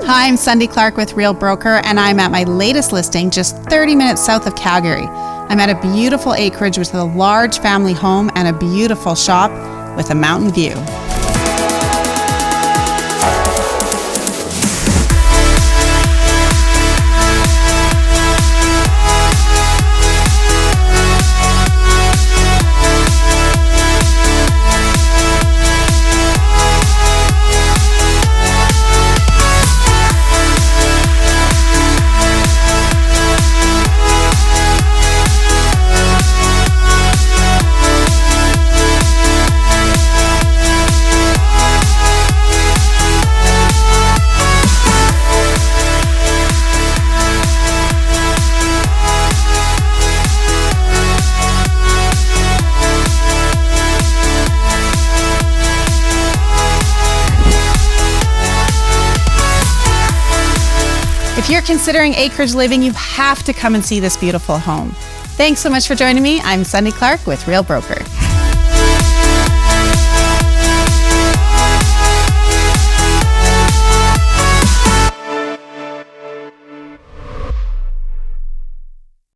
Hi, I'm Cindy Clark with Real Broker, and I'm at my latest listing just 30 minutes south of Calgary. I'm at a beautiful acreage with a large family home and a beautiful shop with a mountain view. If you're considering acreage living, you have to come and see this beautiful home. Thanks so much for joining me. I'm Cindy Clark with Real Broker.